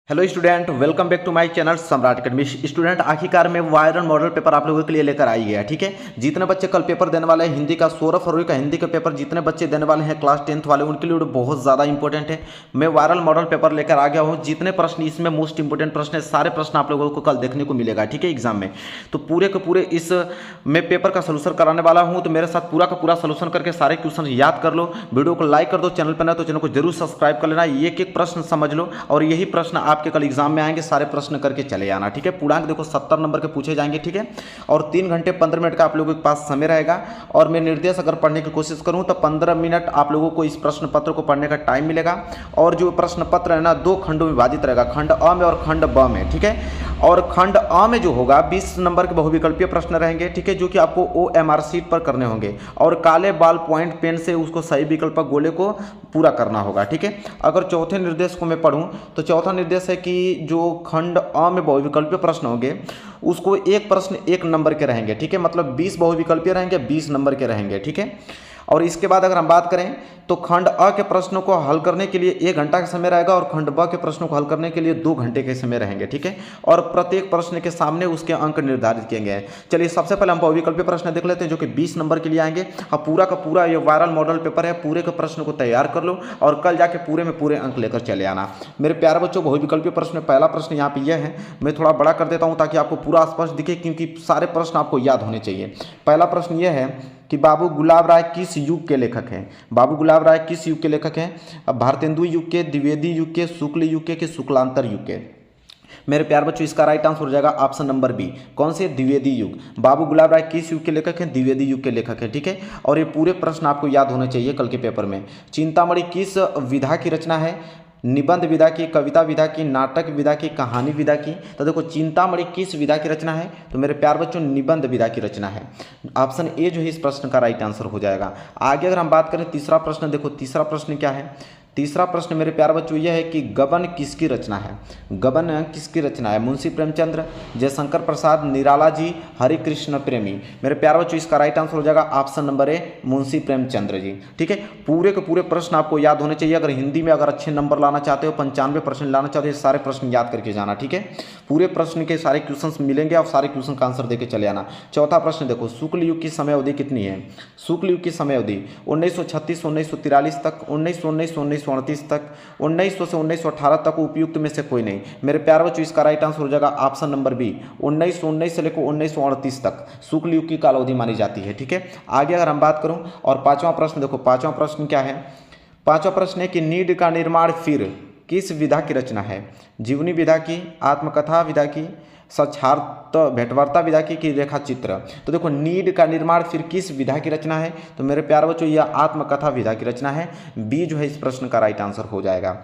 Hello student, welcome back to my channel Samrat academy. Student, आखिरकार में viral model paper आप लोगों के लिए लेकर आई है। ठीक है, जितने बच्चे कल पेपर देने वाले हैं हिंदी का 16 फरवरी का हिंदी का पेपर जितने बच्चे देने वाले हैं क्लास 10th वाले, उनके लिए बहुत ज़्यादा इंपॉर्टेंट है। मैं वायरल मॉडल पेपर लेकर आ गया हूँ। जितने प्रश्न इसमें मोस्ट इंपोर्टेंट प्रश्न है, सारे प्रश्न आप लोगों को कल देखने को मिलेगा। ठीक है, एग्जाम में तो पूरे के पूरे इस मैं पेपर का सोल्यूशन कराने वाला हूँ। तो मेरे साथ पूरा का पूरा सोल्यूशन करके सारे क्वेश्चन याद कर लो। वीडियो को लाइक कर दो, चैनल पर ना तो चैनल को जरूर सब्सक्राइब कर लेना। एक एक प्रश्न समझ लो और यही प्रश्न आपके कल एग्जाम में आएंगे। सारे प्रश्न करके चले आना। ठीक है, पूर्णांक देखो 70 नंबर के पूछे जाएंगे। ठीक है, और 3 घंटे 15 मिनट का आप लोगों के पास समय रहेगा। और मैं निर्देश अगर पढ़ने की कोशिश करूं तो 15 मिनट आप लोगों को इस प्रश्न पत्र को पढ़ने का टाइम मिलेगा। और जो प्रश्न पत्र है ना, 2 खंडों में विभाजित रहेगा, खंड अ में और खंड ब में। ठीक है, और खंड अ में जो होगा 20 नंबर के बहुविकल्पीय प्रश्न रहेंगे। ठीक है, जो कि आपको OMR शीट पर करने होंगे और काले बाल पॉइंट पेन से उसको सही विकल्प गोले को पूरा करना होगा। ठीक है, अगर चौथे निर्देश को मैं पढ़ूं तो चौथा निर्देश है कि जो खंड अ में बहुविकल्पीय प्रश्न होंगे उसको एक प्रश्न 1 नंबर के रहेंगे। ठीक है, मतलब 20 बहुविकल्पीय रहेंगे, 20 नंबर के रहेंगे। ठीक है, और इसके बाद अगर हम बात करें तो खंड अ के प्रश्नों को हल करने के लिए 1 घंटा का समय रहेगा और खंड ब के प्रश्नों को हल करने के लिए 2 घंटे के समय रहेंगे। ठीक है, और प्रत्येक प्रश्न के सामने उसके अंक निर्धारित किए गए हैं। चलिए सबसे पहले हम बहुविकल्पीय प्रश्न देख लेते हैं जो कि 20 नंबर के लिए आएंगे। अब पूरा का पूरा ये वायरल मॉडल पेपर है, पूरे के प्रश्न को तैयार कर लो और कल जाके पूरे में पूरे अंक लेकर चले आना। मेरे प्यारे बच्चों, बहुविकल्पीय प्रश्न में पहला प्रश्न यहाँ पे यह है। मैं थोड़ा बड़ा कर देता हूँ ताकि आपको पूरा स्पष्ट दिखे, क्योंकि सारे प्रश्न आपको याद होने चाहिए। पहला प्रश्न यह है कि बाबू गुलाब राय किस युग के लेखक हैं। बाबू गुलाब राय किस युग के लेखक हैं? अब भारतेंदु युग के, द्विवेदी युग के, शुक्ल युग के, शुक्लांतर युग के? मेरे प्यार बच्चों, इसका राइट आंसर हो जाएगा ऑप्शन नंबर बी। कौन से? द्विवेदी युग। बाबू गुलाब राय किस युग के लेखक हैं? द्विवेदी युग के लेखक हैं। ठीक है, और ये पूरे प्रश्न आपको याद होने चाहिए कल के पेपर में। चिंतामणि किस विधा की रचना है? निबंध विधा की, कविता विधा की, नाटक विधा की, कहानी विधा की? तो देखो, चिंतामणि किस विधा की रचना है? तो मेरे प्यार बच्चों, निबंध विधा की रचना है। ऑप्शन ए जो है इस प्रश्न का राइट आंसर हो जाएगा। आगे अगर हम बात करें तीसरा प्रश्न, देखो तीसरा प्रश्न क्या है। तीसरा प्रश्न मेरे प्यार बच्चों यह है कि गबन किसकी रचना है? गबन किसकी रचना है? मुंशी प्रेमचंद्र, जयशंकर प्रसाद, निराला जी, हरिकृष्ण प्रेमी? मेरे प्यार बच्चों, इसका राइट आंसर हो जाएगा option number A, Munshi Premchandra ji. ठीक है, पूरे के पूरे प्रश्न आपको याद होने चाहिए। अगर हिंदी में अगर अच्छे नंबर लाना चाहते हो, 95% लाना चाहते हो, सारे प्रश्न याद करके जाना। ठीक है, पूरे प्रश्न के सारे क्वेश्चन मिलेंगे और सारे क्वेश्चन का आंसर देके चले आना। चौथा प्रश्न देखो, शुक्ल युग की समय अवधि कितनी है? शुक्ल युग की समय अवधि 1936 1943 तक, 1919 1938 तक, 1900 से 1918 तक, उपयुक्त में से कोई नहीं। मेरे प्यारे बच्चों, इसका राइट आंसर हो जाएगा ऑप्शन नंबर बी, 1919 से लेकर 1938 तक शुक्ल युग की काल अवधि मानी जाती है। ठीक है, आगे अगर हम बात करूं और पांचवा प्रश्न देखो, पांचवा प्रश्न क्या है? पांचवा प्रश्न है कि नीड का निर्माण फिर किस विधा की रचना है? जीवनी विधा की, आत्मकथा विधा की, साक्षात भेंटवार्ता विधा की रेखा चित्र? तो देखो, नीड का निर्माण फिर किस विधा की रचना है? तो मेरे प्यारे बच्चों, यह आत्मकथा विधा की रचना है। बी जो है इस प्रश्न का राइट आंसर हो जाएगा।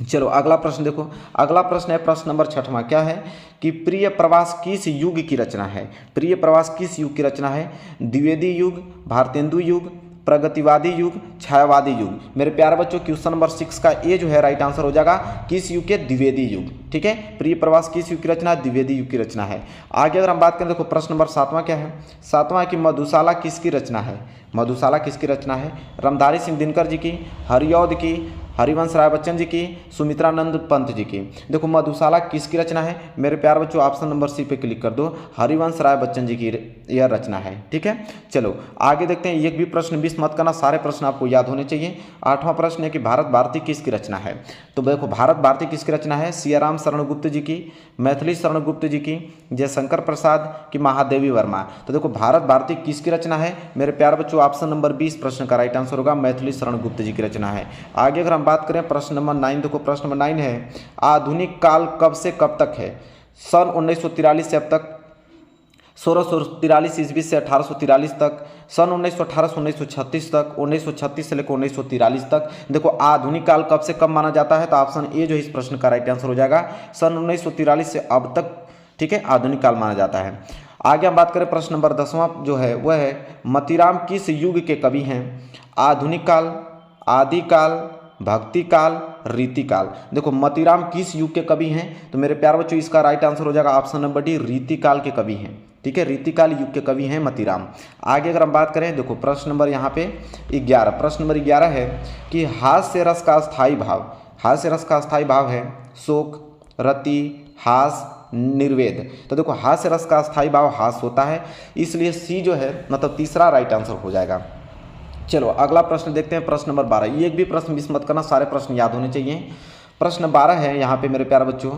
चलो अगला प्रश्न देखो, अगला प्रश्न है प्रश्न नंबर 6वां। क्या है कि प्रिय प्रवास किस युग की रचना है? प्रिय प्रवास किस युग की रचना है? द्विवेदी युग, भारतेंदु युग, प्रगतिवादी युग, छायावादी युग? मेरे प्यारे बच्चों, क्वेश्चन नंबर 6 का ए जो है राइट आंसर हो जाएगा किस युग के? द्विवेदी युग। ठीक है, प्रिय प्रवास किस युग की रचना है? द्विवेदी युग की रचना है। आगे अगर हम बात करें, देखो प्रश्न नंबर 7वां क्या है? 7वां है कि मधुशाला किसकी रचना है? मधुशाला किसकी रचना है? रामधारी सिंह दिनकर जी की, हरिऔध की, हरिवंश राय बच्चन जी की, सुमित्रानंद पंत जी की? देखो, मधुशाला किसकी रचना है? मेरे प्यारे बच्चों, ऑप्शन नंबर सी पे क्लिक कर दो, हरिवंश राय बच्चन जी की यह रचना है। ठीक है, चलो आगे देखते हैं। एक भी प्रश्न मिस मत करना, सारे प्रश्न आपको याद होने चाहिए। 8वां प्रश्न है कि भारत भारती किसकी रचना है? तो देखो, भारत भारती किसकी रचना है? सियाराम शरण गुप्त जी की, मैथिली शरण गुप्त जी की, जयशंकर प्रसाद की, महादेवी वर्मा? तो देखो, भारत भारती किसकी रचना है? मेरे प्यारे बच्चों, ऑप्शन नंबर 20 प्रश्न का राइट आंसर होगा, मैथिली शरण गुप्त जी की रचना है। आगे अगर हम बात करें प्रश्न नंबर 9, देखो प्रश्न नंबर 9 है आधुनिक काल कब से कब तक है? सन 1943 से अब तक, 1643 ईस्वी से 1843 तक, सन 1918 से 1936 तक, 1936 से लेकर 1943 तक? देखो, आधुनिक काल कब से कब माना जाता है? तो ऑप्शन ए जो है इस प्रश्न का राइट आंसर हो जाएगा, सन 1943 से अब तक। ठीक है, आधुनिक काल माना जाता है। आगे हम बात करें प्रश्न नंबर 10वां जो है वह है मतीराम किस युग के कवि हैं? आधुनिक काल, आदिकाल, भक्ति काल, रीति काल? देखो, मतीराम किस युग के कवि हैं? तो मेरे प्यारे बच्चों, इसका राइट आंसर हो जाएगा ऑप्शन नंबर डी, रीति काल के कवि हैं। ठीक है, रीतिकाल युग के कवि हैं मतीराम। आगे अगर हम बात करें, देखो प्रश्न नंबर यहाँ पे 11, प्रश्न नंबर 11 है कि हास्य रस का स्थायी भाव, हास्य रस का स्थायी भाव है शोक, रति, हास, निर्वेद। तो देखो हास्य रस का स्थायी भाव हास होता है, इसलिए सी जो है मतलब तीसरा राइट आंसर हो जाएगा। चलो अगला प्रश्न देखते हैं, प्रश्न नंबर 12। ये एक भी प्रश्न मिस मत करना, सारे प्रश्न याद होने चाहिए। प्रश्न 12 है यहाँ पे मेरे प्यारे बच्चों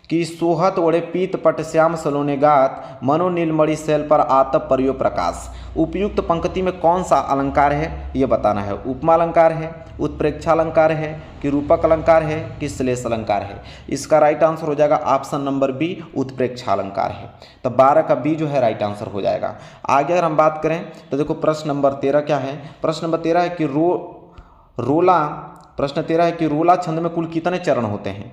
कि सोहत ओढ़े पीत पट श्याम सलोने गात, मनो नीलमणि शैल पर आतप परियो प्रकाश। उपयुक्त पंक्ति में कौन सा अलंकार है ये बताना है। उपमा अलंकार है, उत्प्रेक्षा अलंकार है, कि रूपक अलंकार है, कि श्लेष अलंकार है। इसका राइट आंसर हो जाएगा ऑप्शन नंबर बी, उत्प्रेक्षा अलंकार है। तो 12 का बी जो है राइट आंसर हो जाएगा। आगे अगर हम बात करें तो देखो प्रश्न नंबर 13 क्या है। प्रश्न नंबर 13 है कि प्रश्न 13 है कि रोला छंद में कुल कितने चरण होते हैं?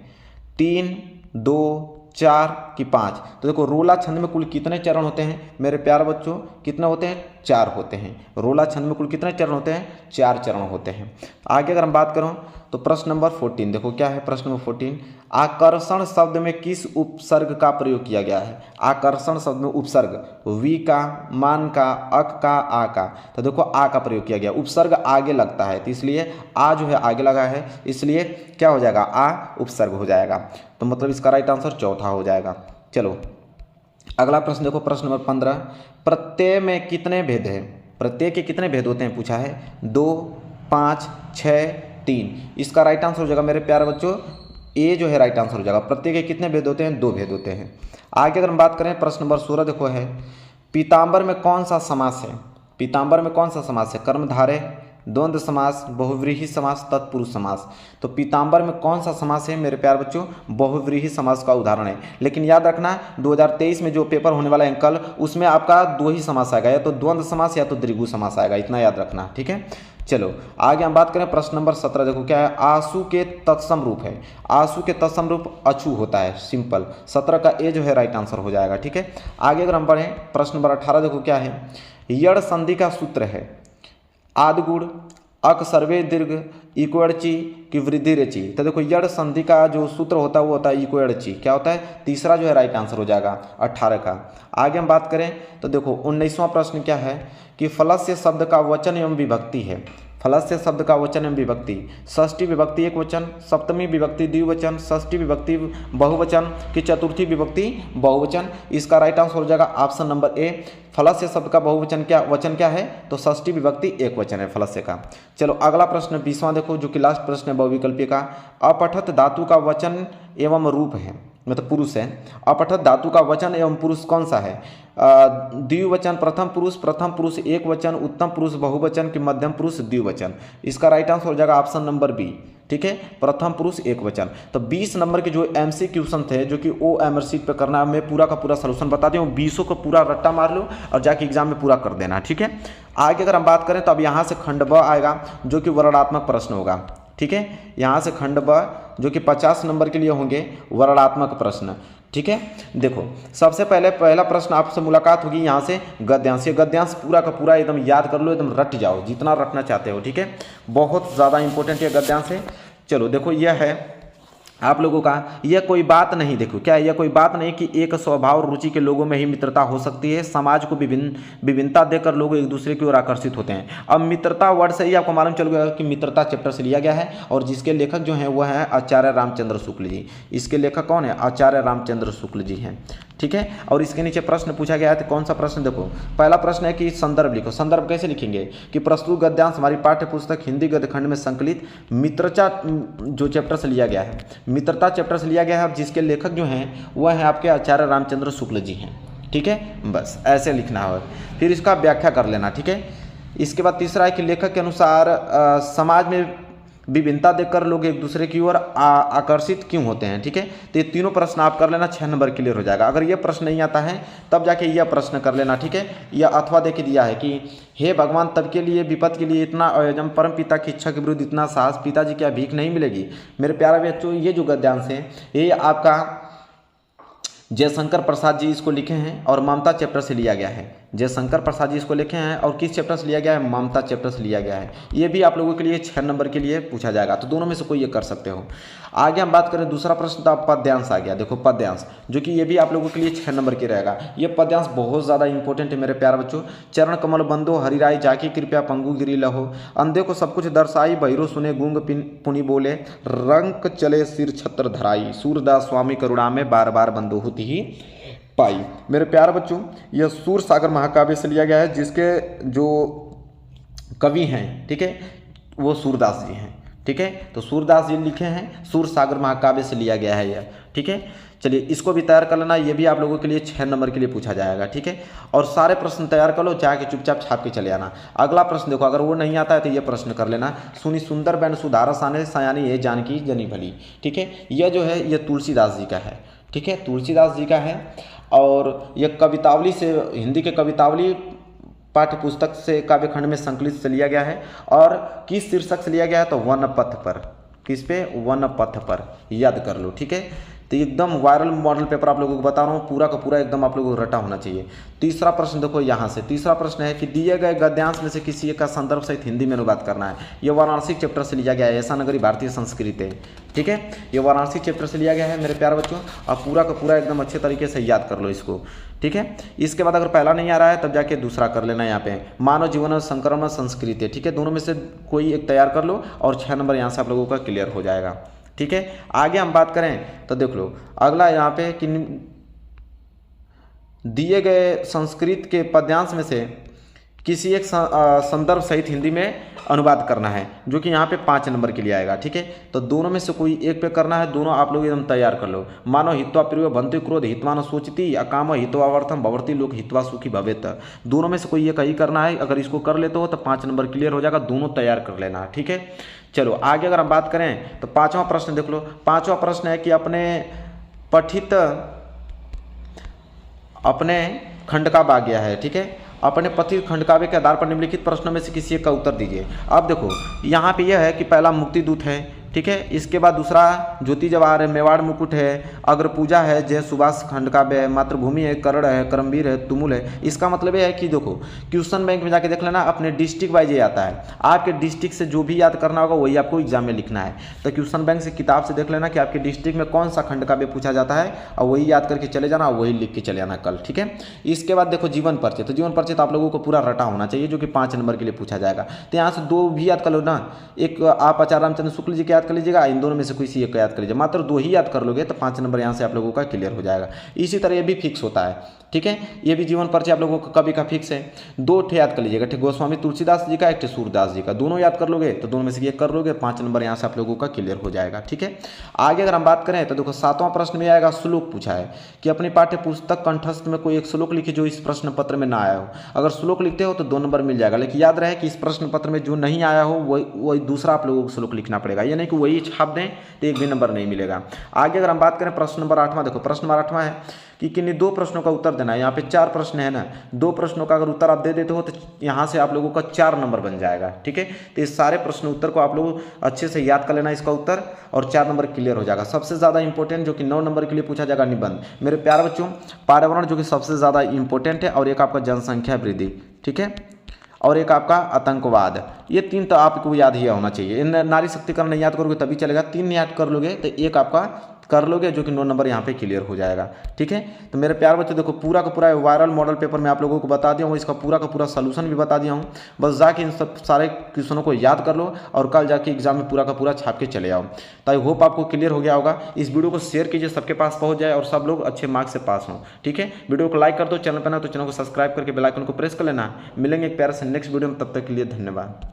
3, 2, 4 कि 5? तो देखो रोला छंद में कुल कितने चरण होते हैं मेरे प्यारे बच्चों? कितने होते हैं? 4 होते हैं। रोला छंद में कुल कितने चरण होते हैं? 4 चरण होते हैं। आगे अगर हम बात करूं तो प्रश्न नंबर 14 देखो क्या है। प्रश्न नंबर 14, आकर्षण शब्द में किस उपसर्ग का प्रयोग किया गया है? आकर्षण शब्द में उपसर्ग वी का, मान का, अक का, आ का। तो देखो आ का प्रयोग किया गया, उपसर्ग आगे लगता है तो इसलिए आ जो है आगे लगा है, इसलिए क्या हो जाएगा? आ उपसर्ग हो जाएगा। तो मतलब इसका राइट आंसर चौथा हो जाएगा। चलो अगला प्रश्न देखो, प्रश्न नंबर 15, प्रत्यय में कितने भेद हैं? प्रत्यय के कितने भेद होते हैं पूछा है? 2, 5, 6, 3। इसका राइट आंसर हो जाएगा मेरे प्यारे बच्चों ए जो है राइट आंसर हो जाएगा। प्रत्यय के कितने भेद होते हैं? 2 भेद होते हैं। आगे अगर हम बात करें प्रश्न नंबर 16 देखो है, पीताम्बर में कौन सा समास है? पीताम्बर में कौन सा समास है? कर्मधारय, द्वंद्व समास, बहुव्रीहि समास, तत्पुरुष समास। तो पीताम्बर में कौन सा समास है मेरे प्यारे बच्चों? बहुव्रीहि समास का उदाहरण है। लेकिन याद रखना 2023 में जो पेपर होने वाला है कल, उसमें आपका 2 ही समास आएगा, या तो द्वंद्व समास या तो द्विगु समास आएगा, इतना याद रखना, ठीक है। चलो आगे हम बात करें प्रश्न नंबर 17 देखो क्या है। आंसू के तत्सम रूप है। आंसू के तत्सम रूप अछू होता है, सिंपल। 17 का ए जो है राइट आंसर हो जाएगा, ठीक है। आगे अगर हम बढ़ें प्रश्न नंबर 18 देखो क्या है। यड़ संधि का सूत्र है आदिगुण, अक सर्वे दीर्घ, इक्वड़ची की वृद्धि रेची। तो देखो यड़ संधि का जो सूत्र होता है वो होता है इक्वड़ची। क्या होता है? तीसरा जो है राइट आंसर हो जाएगा 18 का। आगे हम बात करें तो देखो 19वां प्रश्न क्या है कि फलस्य शब्द का वचन एवं विभक्ति है। फलस्य शब्द का वचन एवं विभक्ति, षष्ठी विभक्ति एक वचन, सप्तमी विभक्ति द्विवचन, षष्ठी विभक्ति बहुवचन की चतुर्थी विभक्ति बहुवचन। इसका राइट आंसर हो जाएगा ऑप्शन नंबर ए। फलस्य शब्द का बहुवचन क्या वचन क्या है? तो षष्ठी विभक्ति एक वचन है फलस्य का। चलो अगला प्रश्न 20वां देखो जो कि लास्ट प्रश्न है बहुविकल्पीय का। अपठत धातु का वचन एवं रूप है, मतलब पुरुष है। अपठत धातु का वचन एवं पुरुष कौन सा है? द्विवचन प्रथम पुरुष एक वचन, उत्तम पुरुष बहुवचन कि मध्यम पुरुष द्विवचन। इसका राइट आंसर हो जाएगा ऑप्शन नंबर बी, ठीक है, प्रथम पुरुष एक वचन। तो 20 नंबर के जो एमसी क्वेश्चन थे जो कि OMR शीट पे करना है, मैं पूरा का पूरा सलूशन बता दूँ, 20 को पूरा रट्टा मार लो और जाके एग्जाम में पूरा कर देना, ठीक है। आगे अगर हम बात करें तो अब यहाँ से खंड ब आएगा जो कि वर्णात्मक प्रश्न होगा, ठीक है। यहाँ से खंड ब जो कि 50 नंबर के लिए होंगे वर्णात्मक प्रश्न, ठीक है। देखो सबसे पहले पहला प्रश्न आपसे मुलाकात होगी यहाँ से गद्यांश। ये गद्यांश पूरा का पूरा एकदम याद कर लो, एकदम रट जाओ जितना रटना चाहते हो, ठीक है। बहुत ज़्यादा इंपॉर्टेंट ये गद्यांश है। चलो देखो यह है आप लोगों का, यह कोई बात नहीं, देखो क्या है, यह कोई बात नहीं कि एक स्वभाव रुचि के लोगों में ही मित्रता हो सकती है। समाज को विभिन्नता देकर लोग एक दूसरे की ओर आकर्षित होते हैं। अब मित्रता वर्ड से ही आपको मालूम चल गया कि मित्रता चैप्टर से लिया गया है और जिसके लेखक जो हैं वह हैं आचार्य रामचंद्र शुक्ल जी। इसके लेखक कौन है? आचार्य रामचंद्र शुक्ल जी हैं, ठीक है। और इसके नीचे प्रश्न पूछा गया है, तो कौन सा प्रश्न? देखो पहला प्रश्न है कि संदर्भ लिखो। संदर्भ कैसे लिखेंगे कि प्रस्तुत गद्यांश हमारी पाठ्य पुस्तक हिंदी गद्य खंड में संकलित मित्रता जो चैप्टर से लिया गया है, मित्रता चैप्टर से लिया गया है। अब जिसके लेखक जो हैं वह हैं आपके आचार्य रामचंद्र शुक्ल जी हैं, ठीक है। बस ऐसे लिखना है, फिर इसका व्याख्या कर लेना, ठीक है। इसके बाद तीसरा है कि लेखक के अनुसार समाज में विभिन्नता देखकर लोग एक दूसरे की ओर आकर्षित क्यों होते हैं, ठीक है। तो ये तीनों प्रश्न आप कर लेना, 6 नंबर क्लियर हो जाएगा। अगर ये प्रश्न नहीं आता है तब जाके यह प्रश्न कर लेना, ठीक है। यह अथवा देके दिया है कि हे भगवान तब के लिए विपद के लिए इतना आयोजन, परम पिता की इच्छा के विरुद्ध इतना साहस, पिताजी क्या भीख नहीं मिलेगी। मेरे प्यारे बच्चों ये जो गद्यांश है ये आपका जयशंकर प्रसाद जी इसको लिखे हैं और ममता चैप्टर से लिया गया है। जयशंकर प्रसाद जी इसको लिखे हैं। और किस चैप्टर से लिया गया है? ममता चैप्टर से लिया गया है। ये भी आप लोगों के लिए 6 नंबर के लिए पूछा जाएगा, तो दोनों में से कोई ये कर सकते हो। आगे हम बात करें दूसरा प्रश्न, तो पद्यांश आ गया। देखो पद्यांश, जो कि ये भी आप लोगों के लिए 6 नंबर के रहेगा। ये पद्यांश बहुत ज़्यादा इंपॉर्टेंट है मेरे प्यारे बच्चों। चरण कमल बंदो हरिराय जाकी कृपया पंगु गिरी लहो, अंधे को सब कुछ दर्शाई बहिरो सुने गूंग पुनि बोले, रंक चले सिर छत्र धराई, सूरदास स्वामी करुणा में बार बार बंदो होती ही पाई। मेरे प्यारे बच्चों, यह सूर सागर महाकाव्य से लिया गया है, जिसके जो कवि हैं, ठीक है, वो सूरदास जी हैं। ठीक है, तो सूरदास जी लिखे हैं, सूर सागर महाकाव्य से लिया गया है यह। ठीक है, चलिए इसको भी तैयार कर लेना, ये भी आप लोगों के लिए 6 नंबर के लिए पूछा जाएगा। ठीक है, और सारे प्रश्न तैयार कर लो, जाके चुपचाप छाप के चले आना। अगला प्रश्न देखो, अगर वो नहीं आता है तो ये प्रश्न कर लेना। सुनी सुंदर बैन सुधारस आने सयानी ये जानकी जनी भली। ठीक है, यह जो है ये तुलसीदास जी का है। ठीक है, तुलसीदास जी का है, और यह कवितावली से, हिंदी के कवितावली पाठ्य पुस्तक से काव्य खंड में संकलित से लिया गया है। और किस शीर्षक से लिया गया है? तो वन पथ पर। किस पे? वन पथ पर, याद कर लो। ठीक है, तो एकदम वायरल मॉडल पेपर आप लोगों को बता रहा हूँ, पूरा का पूरा एकदम आप लोगों को रटा होना चाहिए। तीसरा प्रश्न देखो यहाँ से, तीसरा प्रश्न है कि दिए गए गद्यांश में से किसी एक का संदर्भ सहित हिंदी में अनुवाद करना है। यह वाराणसी चैप्टर से लिया गया है, ऐसा नगरी भारतीय संस्कृति है। ठीक है, ये वाराणसी चैप्टर से लिया गया है मेरे प्यारे बच्चों। आप पूरा का पूरा एकदम अच्छे तरीके से याद कर लो इसको। ठीक है, इसके बाद अगर पहला नहीं आ रहा है तब जाके दूसरा कर लेना। यहाँ पे मानव जीवन और संक्रमण संस्कृति है। ठीक है, दोनों में से कोई एक तैयार कर लो और 6 नंबर यहाँ से आप लोगों का क्लियर हो जाएगा। ठीक है, आगे हम बात करें तो देख लो अगला यहाँ पे कि दिए गए संस्कृत के पद्यांश में से किसी एक संदर्भ सहित हिंदी में अनुवाद करना है, जो कि यहाँ पे 5 नंबर के लिए आएगा। ठीक है, तो दोनों में से कोई एक पे करना है, दोनों आप लोग एकदम तैयार कर लो। मानो हित्वा प्रिय भंति क्रोध हितवान सोचती अकाम हितवावर्थम भवती लोग हितवा सुखी भवेत। दोनों में से कोई एक ही करना है। अगर इसको कर लेते हो तो 5 नंबर क्लियर हो जाएगा, दोनों तैयार कर लेना। ठीक है, चलो आगे अगर हम बात करें तो 5वां प्रश्न देख लो। 5वां प्रश्न है कि अपने खंड का आ गया है। ठीक है, अपने पठित खंडकाव्य के आधार पर निम्नलिखित प्रश्नों में से किसी एक का उत्तर दीजिए। अब देखो यहाँ पे यह है कि पहला मुक्ति दूत है। ठीक है, इसके बाद दूसरा ज्योति जवाहर है, मेवाड़ मुकुट है, अग्र पूजा है, जय सुभाष खंडकाव्य है, मातृभूमि है, करण है, करमवीर है, तुमुल है। इसका मतलब यह है कि देखो क्वेश्चन बैंक में जाके देख लेना, अपने डिस्ट्रिक्ट वाइज ये आता है। आपके डिस्ट्रिक्ट से जो भी याद करना होगा वही आपको एग्जाम में लिखना है। तो क्वेश्चन बैंक से किताब से देख लेना कि आपके डिस्ट्रिक्ट में कौन सा खंडकाव्य पूछा जाता है, और वही याद करके चले जाना, वही लिख के चले आना कल। ठीक है, इसके बाद देखो जीवन परिचय। तो जीवन परिचय तो आप लोगों को पूरा रटा होना चाहिए, जो कि 5 नंबर के लिए पूछा जाएगा। तो यहाँ से 2 भी याद कर लो ना, एक आप आचार्य रामचंद्र शुक्ल जी के याद कर लीजिएगा, इन दोनों में से कोई एक याद कर लीजिए। मात्र 2 ही याद कर लोगे तो 5 नंबर यहाँ से आप लोगों का क्लियर हो जाएगा। इसी तरह ये भी फिक्स होता है। ठीक है, ये भी जीवन परिचय आप लोगों का कभी का फिक्स है। 2 याद कर लीजिएगा, ठीक, गोस्वामी तुलसीदास जी का, एक सूरदास जी का, दोनों याद कर लोगे तो दोनों में से एक कर लोगे, 5 नंबर यहाँ से आप लोगों का क्लियर हो जाएगा। ठीक है, आगे अगर हम बात करें तो देखो 7वां प्रश्न में आएगा श्लोक पूछा है कि अपनी पाठ्य पुस्तक कंठस्थ में कोई एक श्लोक लिखिए जो इस प्रश्न पत्र में ना आया हो। अगर श्लोक लिखते हो तो 2 नंबर मिल जाएगा, लेकिन याद रहे कि इस प्रश्न पत्र में जो नहीं आया हो वही दूसरा आप लोगों को श्लोक लिखना पड़ेगा, ये नहीं कि वही छाप दें तो एक भी नंबर नहीं मिलेगा। आगे अगर हम बात करें प्रश्न नंबर 8वां, देखो प्रश्न नंबर 8वां है कि किन्हीं 2 प्रश्नों का उत्तर देना है। यहाँ पे 4 प्रश्न है ना, 2 प्रश्नों का अगर उत्तर आप दे देते हो तो यहाँ से आप लोगों का 4 नंबर बन जाएगा। ठीक है, तो इस सारे प्रश्न उत्तर को आप लोग अच्छे से याद कर लेना इसका उत्तर, और 4 नंबर क्लियर हो जाएगा। सबसे ज़्यादा इंपॉर्टेंट जो कि 9 नंबर के लिए पूछा जाएगा निबंध। मेरे प्यारे बच्चों, पर्यावरण जो कि सबसे ज़्यादा इंपॉर्टेंट है, और एक आपका जनसंख्या वृद्धि। ठीक है, और एक आपका आतंकवाद। ये 3 तो आपको याद ही होना चाहिए। इन नारी शक्तिकरण नहीं याद करोगे तभी चलेगा, 3 याद कर लोगे तो एक आपका कर लोगे, जो कि 9 नंबर यहाँ पे क्लियर हो जाएगा। ठीक है, तो मेरे प्यार बच्चों देखो पूरा का पूरा वायरल मॉडल पेपर मैं आप लोगों को बता दिया हूँ, इसका पूरा का पूरा सलूशन भी बता दिया हूँ। बस जाके इन सब सारे क्वेश्चनों को याद कर लो और कल जाके एग्जाम में पूरा का पूरा छाप के चले आओ। तो आई होप आपको क्लियर हो गया होगा। इस वीडियो को शेयर कीजिए, सबके पास पहुँच जाए और सब लोग अच्छे मार्क्स से पास हों। ठीक है, वीडियो को लाइक कर दो, चैनल पर ना तो चैनल को सब्सक्राइब करके बेल आइकन को प्रेस कर लेना। मिलेंगे एक प्यारे से नेक्स्ट वीडियो में, तब तक के लिए धन्यवाद।